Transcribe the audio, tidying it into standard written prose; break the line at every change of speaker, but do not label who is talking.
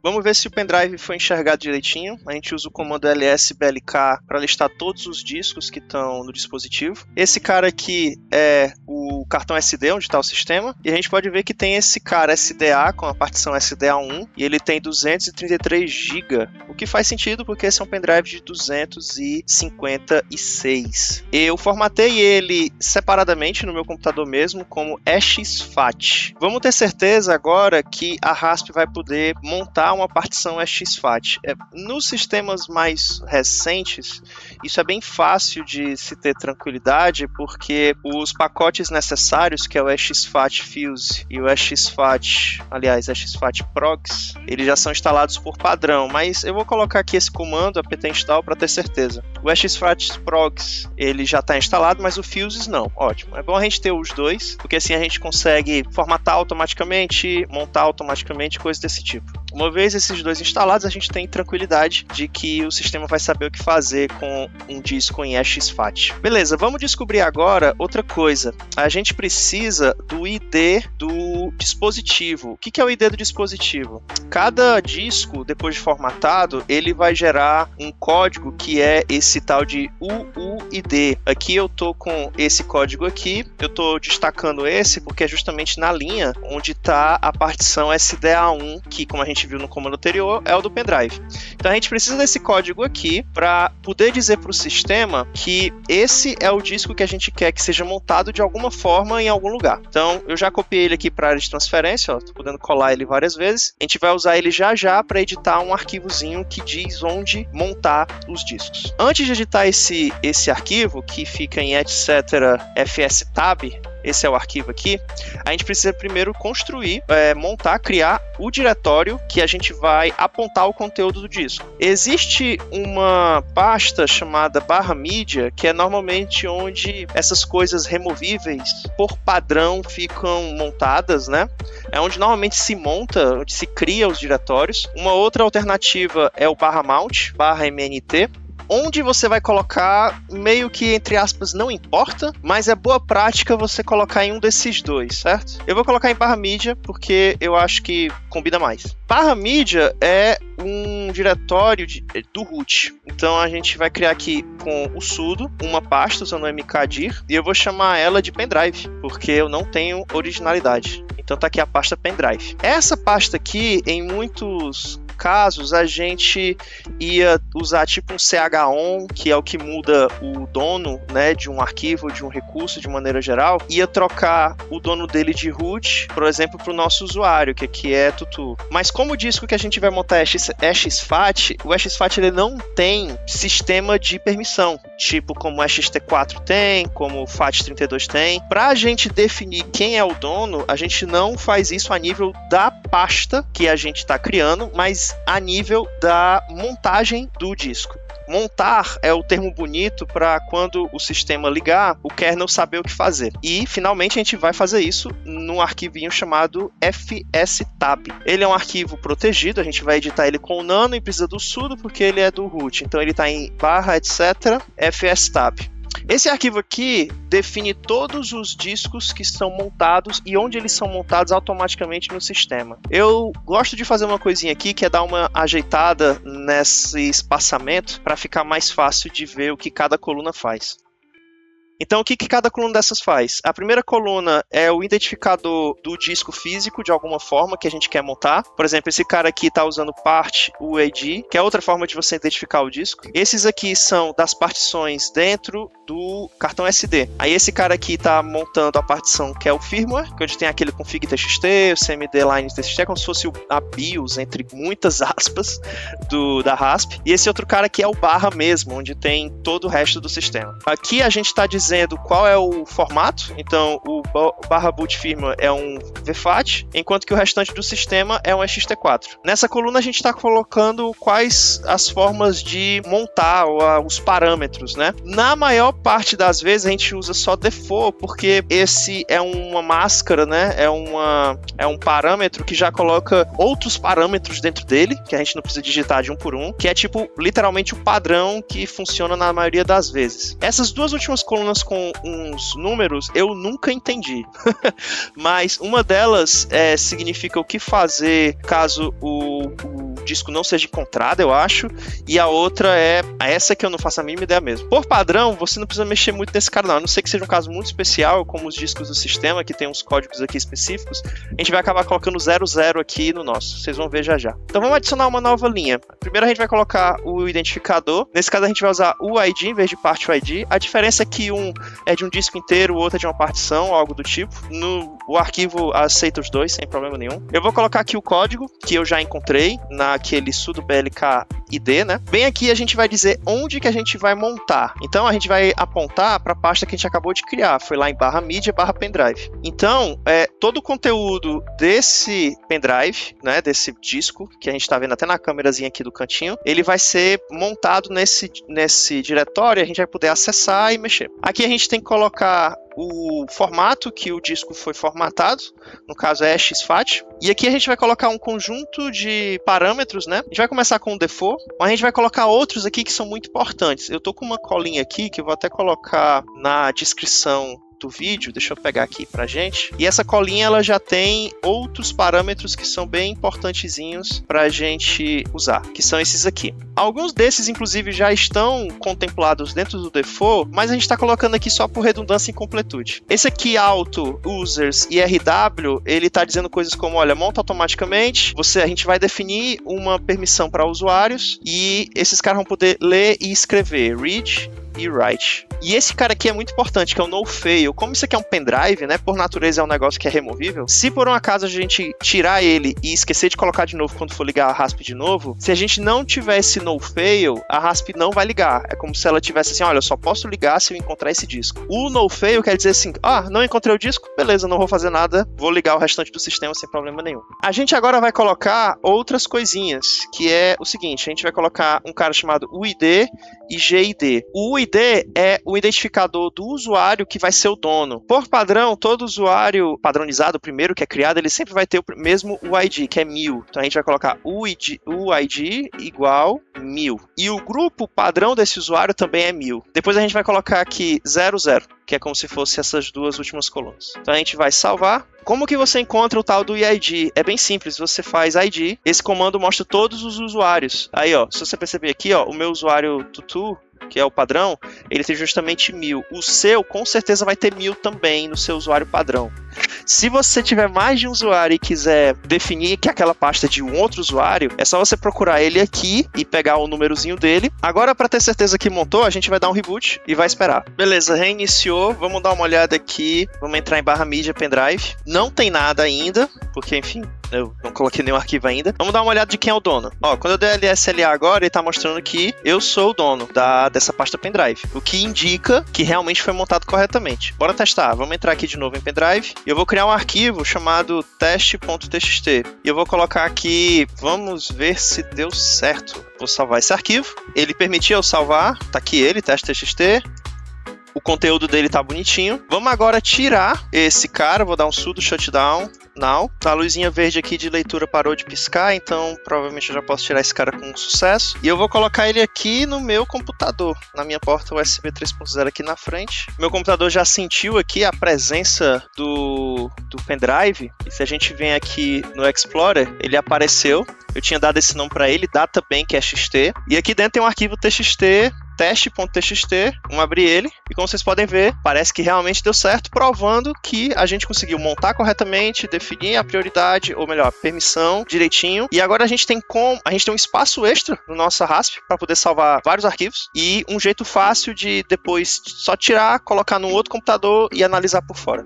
Vamos ver se o pendrive foi enxergado direitinho. A gente usa o comando lsblk para listar todos os discos que estão no dispositivo. Esse cara aqui é o cartão SD, onde está o sistema. E a gente pode ver que tem esse cara SDA com a partição SDA1 e ele tem 233 GB, o que faz sentido porque esse é um pendrive de 256. Eu formatei ele separadamente no meu computador mesmo como exFAT. Vamos ter certeza agora que a RASP vai poder montar uma partição exFAT. Nos sistemas mais recentes, isso é bem fácil de se ter tranquilidade, porque os pacotes necessários, que é o exFAT Fuse e o exFAT Prox, eles já são instalados por padrão, mas eu vou colocar aqui esse comando apt install para ter certeza. O exFAT Prox, ele já está instalado, mas o Fuses não. Ótimo. É bom a gente ter os dois, porque assim a gente consegue formatar automaticamente, montar automaticamente, coisas desse tipo. Uma vez esses dois instalados, a gente tem tranquilidade de que o sistema vai saber o que fazer com um disco em exFAT. Beleza, vamos descobrir agora outra coisa. A gente precisa do ID do dispositivo. O que é o ID do dispositivo? Cada disco, depois de formatado, ele vai gerar um código que é esse tal de UUID. Aqui eu tô com esse código aqui, eu tô destacando esse porque é justamente na linha onde está a partição SDA1, que, como a gente viu no comando anterior, é o do pendrive. Então a gente precisa desse código aqui para poder dizer para o sistema que esse é o disco que a gente quer que seja montado de alguma forma em algum lugar. Então eu já copiei ele aqui para a área de transferência, estou podendo colar ele várias vezes. A gente vai usar ele já para editar um arquivozinho que diz onde montar os discos. Antes de editar esse arquivo, que fica em etc fstab, esse é o arquivo aqui, a gente precisa primeiro construir, montar, criar o diretório que a gente vai apontar o conteúdo do disco. Existe uma pasta chamada /media, que é normalmente onde essas coisas removíveis, por padrão, ficam montadas, né? É onde normalmente se monta, onde se cria os diretórios. Uma outra alternativa é o /mount, /mnt, onde você vai colocar meio que, entre aspas, não importa, mas é boa prática você colocar em um desses dois, certo? Eu vou colocar em /media porque eu acho que combina mais. /media é um diretório do root. Então a gente vai criar aqui com o sudo uma pasta usando o mkdir e eu vou chamar ela de pendrive, porque eu não tenho originalidade. Então tá aqui a pasta pendrive. Essa pasta aqui, em muitos casos, a gente ia usar tipo um chon, que é o que muda o dono, né, de um arquivo, de um recurso de maneira geral, ia trocar o dono dele de root, por exemplo, para o nosso usuário, que aqui é tutu. Mas como o disco que a gente vai montar é exFAT, o exFAT ele não tem sistema de permissão, tipo como o ext4 tem, como o FAT32 tem. Para a gente definir quem é o dono, a gente não faz isso a nível da pasta que a gente está criando, mas a nível da montagem do disco. Montar é o termo bonito para quando o sistema ligar, o kernel saber o que fazer. E, finalmente, a gente vai fazer isso num arquivinho chamado fstab. Ele é um arquivo protegido, a gente vai editar ele com o nano e precisa do sudo porque ele é do root. Então, ele está em /etc fstab. Esse arquivo aqui define todos os discos que são montados e onde eles são montados automaticamente no sistema. Eu gosto de fazer uma coisinha aqui que é dar uma ajeitada nesse espaçamento para ficar mais fácil de ver o que cada coluna faz. Então, o que cada coluna dessas faz? A primeira coluna é o identificador do disco físico, de alguma forma, que a gente quer montar. Por exemplo, esse cara aqui está usando part UID, que é outra forma de você identificar o disco. Esses aqui são das partições dentro do cartão SD. Aí esse cara aqui está montando a partição que é o firmware, que onde tem aquele config.txt, o cmd.line.txt, como se fosse a BIOS, entre muitas aspas, da RASP. E esse outro cara aqui é o barra mesmo, onde tem todo o resto do sistema. Aqui a gente está dizendo qual é o formato, então o /boot firmware é um VFAT, enquanto que o restante do sistema é um ext4. Nessa coluna a gente está colocando quais as formas de montar os parâmetros, né? Na maior parte das vezes a gente usa só default, porque esse é uma máscara, né? É um parâmetro que já coloca outros parâmetros dentro dele, que a gente não precisa digitar de um por um, que é tipo literalmente o padrão que funciona na maioria das vezes. Essas duas últimas colunas com uns números eu nunca entendi, mas uma delas significa o que fazer caso o disco não seja encontrado, eu acho, e a outra é essa que eu não faço a mínima ideia mesmo. Por padrão, você não precisa mexer muito nesse cara não, a não ser que seja um caso muito especial, como os discos do sistema, que tem uns códigos aqui específicos, a gente vai acabar colocando 00 aqui no nosso, vocês vão ver já já. Então vamos adicionar uma nova linha. Primeiro a gente vai colocar o identificador, nesse caso a gente vai usar o ID em vez de part ID, a diferença é que um é de um disco inteiro, o outro é de uma partição, algo do tipo. O arquivo aceita os dois, sem problema nenhum. Eu vou colocar aqui o código, que eu já encontrei, naquele sudo blk id, né? Bem aqui a gente vai dizer onde que a gente vai montar. Então a gente vai apontar para a pasta que a gente acabou de criar, foi lá em /media /pendrive. Então, todo o conteúdo desse pendrive, né, desse disco, que a gente está vendo até na câmerazinha aqui do cantinho, ele vai ser montado nesse diretório, a gente vai poder acessar e mexer. Aqui a gente tem que colocar o formato que o disco foi formatado, no caso é exFAT, e aqui a gente vai colocar um conjunto de parâmetros, né? A gente vai começar com o default, mas a gente vai colocar outros aqui que são muito importantes. Eu tô com uma colinha aqui que eu vou até colocar na descrição do vídeo, deixa eu pegar aqui pra gente, e essa colinha ela já tem outros parâmetros que são bem importantezinhos pra gente usar, que são esses aqui. Alguns desses inclusive já estão contemplados dentro do default, mas a gente está colocando aqui só por redundância e completude. Esse aqui, auto, users e RW, ele está dizendo coisas como, olha, monta automaticamente, a gente vai definir uma permissão para usuários e esses caras vão poder ler e escrever, read e write. E esse cara aqui é muito importante, que é o no fail. Como isso aqui é um pendrive, né, por natureza é um negócio que é removível, se por um acaso a gente tirar ele e esquecer de colocar de novo quando for ligar a RASP de novo, se a gente não tiver esse no fail, a RASP não vai ligar. É como se ela tivesse assim, olha, eu só posso ligar se eu encontrar esse disco. O no fail quer dizer assim, não encontrei o disco, beleza, não vou fazer nada, vou ligar o restante do sistema sem problema nenhum. A gente agora vai colocar outras coisinhas, que é o seguinte, a gente vai colocar um cara chamado UID e GID. O UID é o identificador do usuário que vai ser o dono. Por padrão, todo usuário padronizado, o primeiro que é criado, ele sempre vai ter o mesmo UID, que é 1000. Então a gente vai colocar UID igual 1000. E o grupo padrão desse usuário também é 1000. Depois a gente vai colocar aqui 00, que é como se fosse essas duas últimas colunas. Então a gente vai salvar. Como que você encontra o tal do ID? É bem simples, você faz ID, esse comando mostra todos os usuários. Aí, ó, se você perceber aqui, ó, o meu usuário tutu, que é o padrão, ele tem justamente 1000. O seu, com certeza, vai ter 1000 também no seu usuário padrão. Se você tiver mais de um usuário e quiser definir que aquela pasta é de um outro usuário, é só você procurar ele aqui e pegar o númerozinho dele. Agora, para ter certeza que montou, a gente vai dar um reboot e vai esperar. Beleza, reiniciou. Vamos dar uma olhada aqui. Vamos entrar em /media pendrive. Não tem nada ainda, porque, enfim, eu não coloquei nenhum arquivo ainda. Vamos dar uma olhada de quem é o dono. Ó, quando eu der LSLA agora, ele está mostrando que eu sou o dono dessa pasta pendrive, o que indica que realmente foi montado corretamente. Bora testar. Vamos entrar aqui de novo em pendrive e eu vou criar um arquivo chamado teste.txt e eu vou colocar aqui, vamos ver se deu certo. Vou salvar esse arquivo. Ele permitiu eu salvar, tá aqui ele, teste.txt. O conteúdo dele tá bonitinho. Vamos agora tirar esse cara, vou dar um sudo shutdown now. A luzinha verde aqui de leitura parou de piscar, então provavelmente eu já posso tirar esse cara com sucesso. E eu vou colocar ele aqui no meu computador, na minha porta USB 3.0 aqui na frente. Meu computador já sentiu aqui a presença do pendrive. E se a gente vem aqui no Explorer, ele apareceu. Eu tinha dado esse nome para ele, databank XT. E aqui dentro tem um arquivo txt, teste.txt, vamos abrir ele, e como vocês podem ver, parece que realmente deu certo, provando que a gente conseguiu montar corretamente, definir a prioridade, ou melhor, a permissão direitinho, e agora a gente tem um espaço extra no nosso RASP para poder salvar vários arquivos, e um jeito fácil de depois só tirar, colocar no outro computador e analisar por fora.